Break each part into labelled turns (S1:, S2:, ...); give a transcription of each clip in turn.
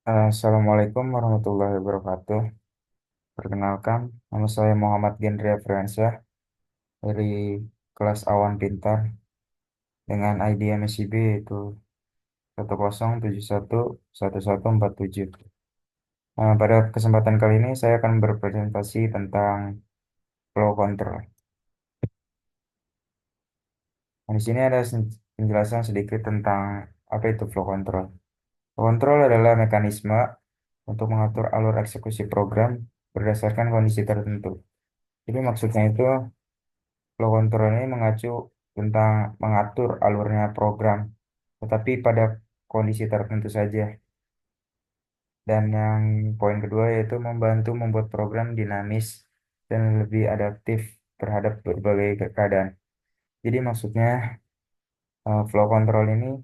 S1: Assalamualaikum warahmatullahi wabarakatuh. Perkenalkan, nama saya Muhammad Gendria Friansyah dari kelas Awan Pintar dengan ID MSIB yaitu 10711147. Pada kesempatan kali ini saya akan berpresentasi tentang flow control. Di sini ada penjelasan sedikit tentang apa itu flow control. Flow control adalah mekanisme untuk mengatur alur eksekusi program berdasarkan kondisi tertentu. Jadi maksudnya itu flow control ini mengacu tentang mengatur alurnya program, tetapi pada kondisi tertentu saja. Dan yang poin kedua yaitu membantu membuat program dinamis dan lebih adaptif terhadap berbagai keadaan. Jadi maksudnya flow control ini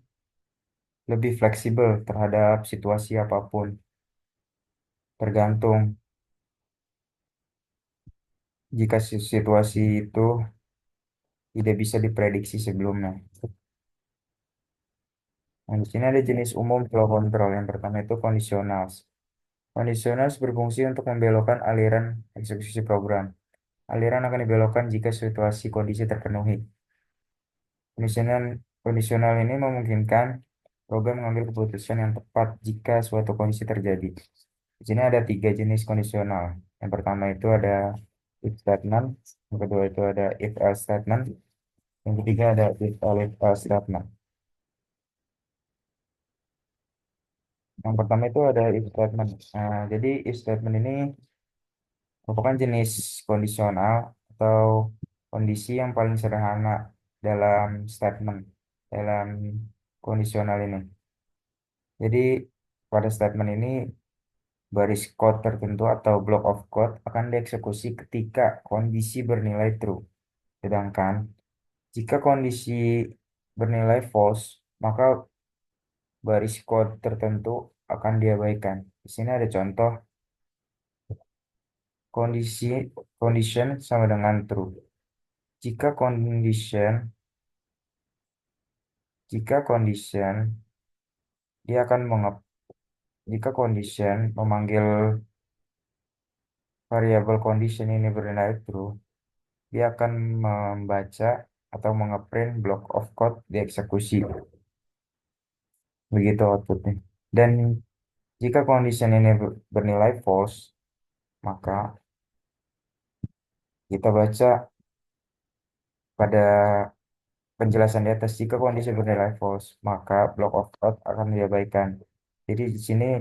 S1: lebih fleksibel terhadap situasi apapun, tergantung jika situasi itu tidak bisa diprediksi sebelumnya. Nah, di sini ada jenis umum flow control. Yang pertama itu conditional. Conditional berfungsi untuk membelokkan aliran eksekusi program. Aliran akan dibelokkan jika situasi kondisi terpenuhi. Conditional, conditional ini memungkinkan program mengambil keputusan yang tepat jika suatu kondisi terjadi. Di sini ada tiga jenis kondisional. Yang pertama itu ada if statement, yang kedua itu ada if else statement, yang ketiga ada if else statement. Yang pertama itu ada if statement. Jadi if statement ini merupakan jenis kondisional atau kondisi yang paling sederhana dalam statement, dalam kondisional ini. Jadi pada statement ini baris code tertentu atau block of code akan dieksekusi ketika kondisi bernilai true. Sedangkan jika kondisi bernilai false, maka baris code tertentu akan diabaikan. Di sini ada contoh kondisi condition sama dengan true. Jika condition Jika condition dia akan jika condition memanggil variabel condition ini bernilai true, dia akan membaca atau mengeprint block of code di eksekusi. Begitu outputnya. Dan jika condition ini bernilai false, maka kita baca pada penjelasan di atas, jika kondisi bernilai false, maka block of code akan diabaikan. Jadi di sini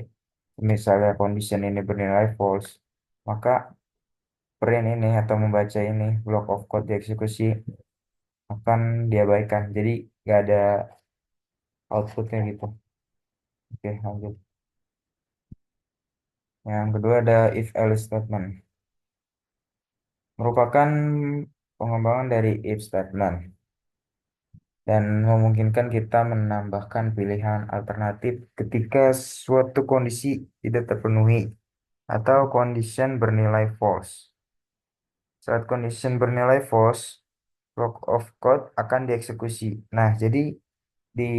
S1: misalnya condition ini bernilai false, maka print ini atau membaca ini block of code dieksekusi akan diabaikan. Jadi nggak ada outputnya gitu. Oke, lanjut. Yang kedua ada if else statement. Merupakan pengembangan dari if statement dan memungkinkan kita menambahkan pilihan alternatif ketika suatu kondisi tidak terpenuhi atau condition bernilai false. Saat condition bernilai false, block of code akan dieksekusi. Nah, jadi di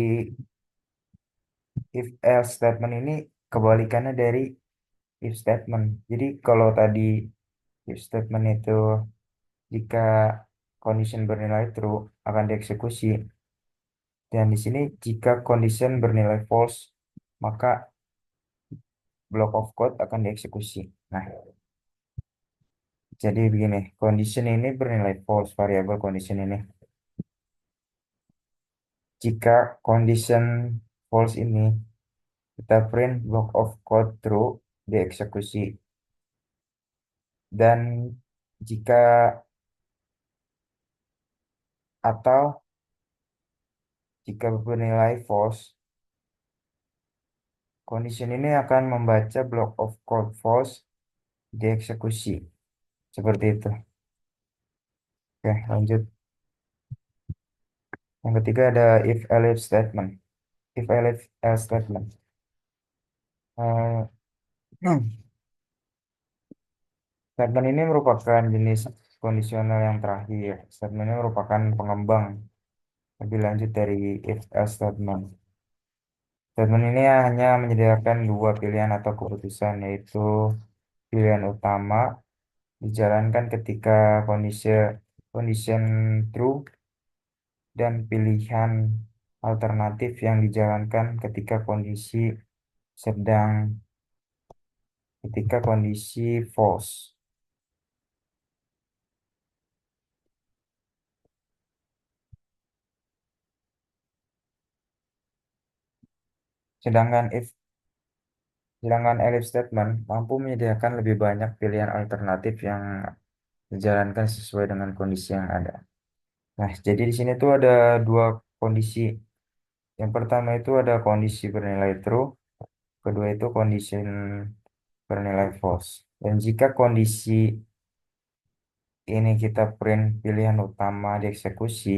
S1: if else statement ini kebalikannya dari if statement. Jadi kalau tadi if statement itu jika condition bernilai true akan dieksekusi, dan di sini jika condition bernilai false maka block of code akan dieksekusi. Nah, jadi begini, condition ini bernilai false, variabel condition ini. Jika condition false ini kita print block of code true dieksekusi. Dan jika atau jika bernilai false, condition ini akan membaca block of code false dieksekusi. Seperti itu. Oke, lanjut. Yang ketiga ada if elif statement. If elif else statement. Eh, Statement ini merupakan jenis kondisional yang terakhir. Statement ini merupakan pengembang lebih lanjut dari if else statement. Statement ini hanya menyediakan dua pilihan atau keputusan, yaitu pilihan utama dijalankan ketika kondisi condition true dan pilihan alternatif yang dijalankan sedang ketika kondisi false. Sedangkan if Sedangkan elif statement mampu menyediakan lebih banyak pilihan alternatif yang dijalankan sesuai dengan kondisi yang ada. Nah, jadi di sini tuh ada dua kondisi. Yang pertama itu ada kondisi bernilai true, kedua itu kondisi bernilai false. Dan jika kondisi ini kita print pilihan utama dieksekusi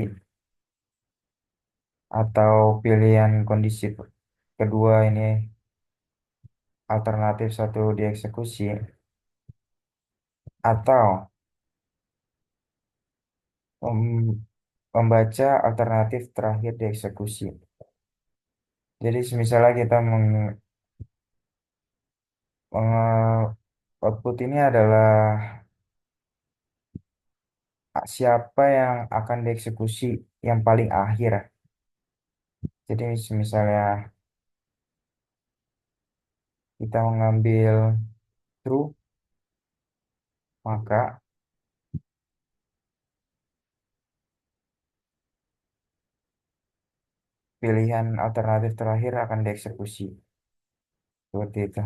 S1: atau pilihan kondisi kedua ini alternatif satu dieksekusi atau mem- membaca alternatif terakhir dieksekusi. Jadi misalnya kita output ini adalah siapa yang akan dieksekusi yang paling akhir. Jadi misalnya kita mengambil true, maka pilihan alternatif terakhir akan dieksekusi. Seperti itu.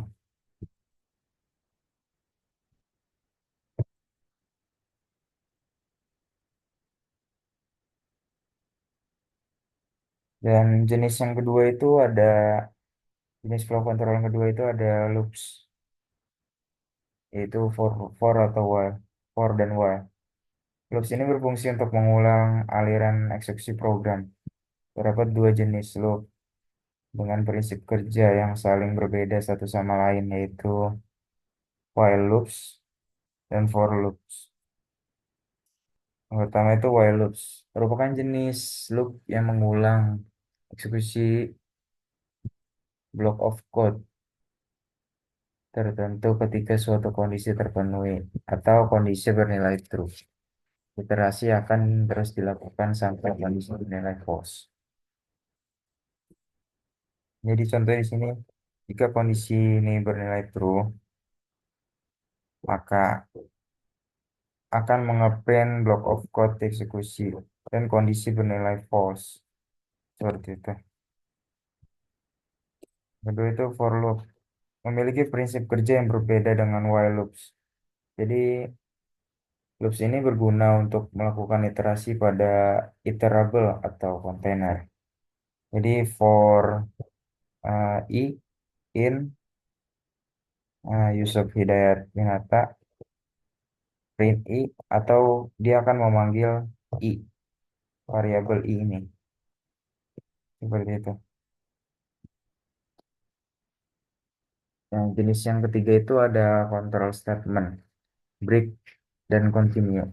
S1: Dan jenis yang kedua itu ada jenis flow control yang kedua itu ada loops, yaitu for atau while, for dan while. Loops ini berfungsi untuk mengulang aliran eksekusi program. Terdapat dua jenis loop dengan prinsip kerja yang saling berbeda satu sama lain, yaitu while loops dan for loops. Yang pertama itu while loops, merupakan jenis loop yang mengulang eksekusi block of code tertentu ketika suatu kondisi terpenuhi atau kondisi bernilai true. Iterasi akan terus dilakukan sampai kondisi bernilai false. Jadi contoh di sini, jika kondisi ini bernilai true, maka akan mengeprint block of code eksekusi dan kondisi bernilai false. Seperti itu. Kedua itu for loop. Memiliki prinsip kerja yang berbeda dengan while loops. Jadi loops ini berguna untuk melakukan iterasi pada iterable atau kontainer. Jadi for i in Yusuf Hidayat Minata print i atau dia akan memanggil i variabel i ini seperti itu. Yang jenis yang ketiga itu ada control statement, break dan continue.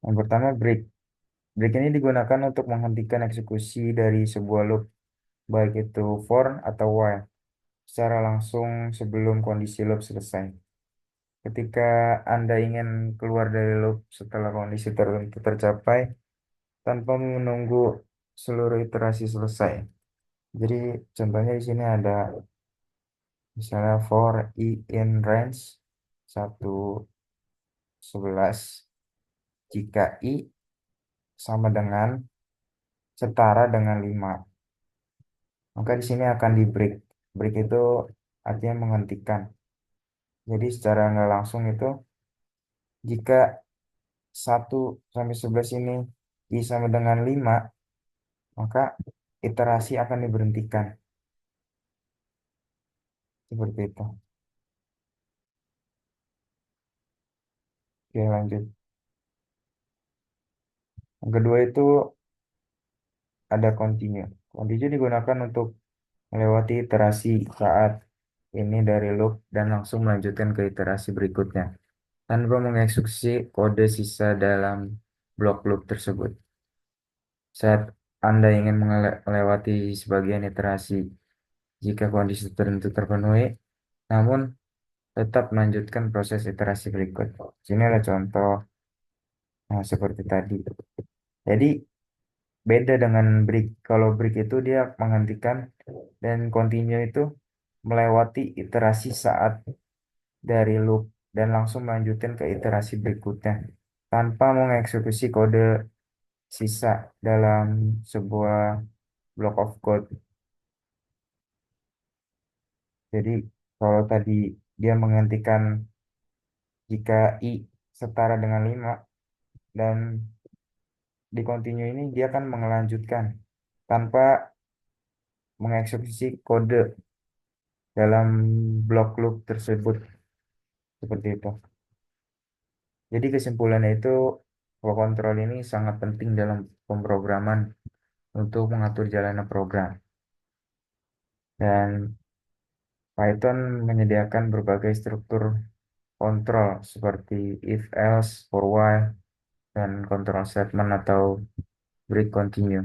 S1: Yang pertama break. Break ini digunakan untuk menghentikan eksekusi dari sebuah loop, baik itu for atau while, secara langsung sebelum kondisi loop selesai. Ketika Anda ingin keluar dari loop setelah kondisi tertentu tercapai, tanpa menunggu seluruh iterasi selesai. Jadi contohnya di sini ada misalnya for i in range 1 11 jika i sama dengan setara dengan 5, maka di sini akan di break. Break itu artinya menghentikan. Jadi secara nggak langsung itu jika 1 sampai 11 ini i sama dengan 5, maka iterasi akan diberhentikan. Seperti itu. Oke, lanjut. Yang kedua itu ada continue. Continue digunakan untuk melewati iterasi saat ini dari loop dan langsung melanjutkan ke iterasi berikutnya tanpa mengeksekusi kode sisa dalam blok loop tersebut. Saat Anda ingin melewati sebagian iterasi, jika kondisi tertentu terpenuhi, namun tetap melanjutkan proses iterasi berikut. Sini ada contoh seperti tadi. Jadi beda dengan break. Kalau break itu dia menghentikan dan continue itu melewati iterasi saat dari loop dan langsung melanjutkan ke iterasi berikutnya tanpa mengeksekusi kode sisa dalam sebuah block of code. Jadi kalau tadi dia menghentikan jika i setara dengan 5 dan di continue ini dia akan melanjutkan tanpa mengeksekusi kode dalam blok loop tersebut seperti itu. Jadi kesimpulannya itu flow control ini sangat penting dalam pemrograman untuk mengatur jalannya program. Dan Python menyediakan berbagai struktur kontrol seperti if else, for while, dan control statement atau break continue.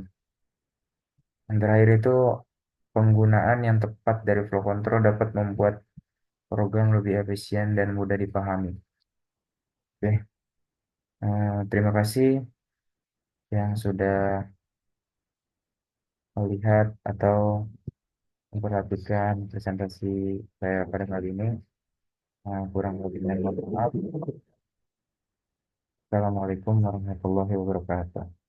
S1: Yang terakhir itu penggunaan yang tepat dari flow control dapat membuat program lebih efisien dan mudah dipahami. Oke, terima kasih yang sudah melihat atau memperhatikan presentasi saya pada kali ini. Kurang lebihnya mohon maaf. Assalamualaikum warahmatullahi wabarakatuh.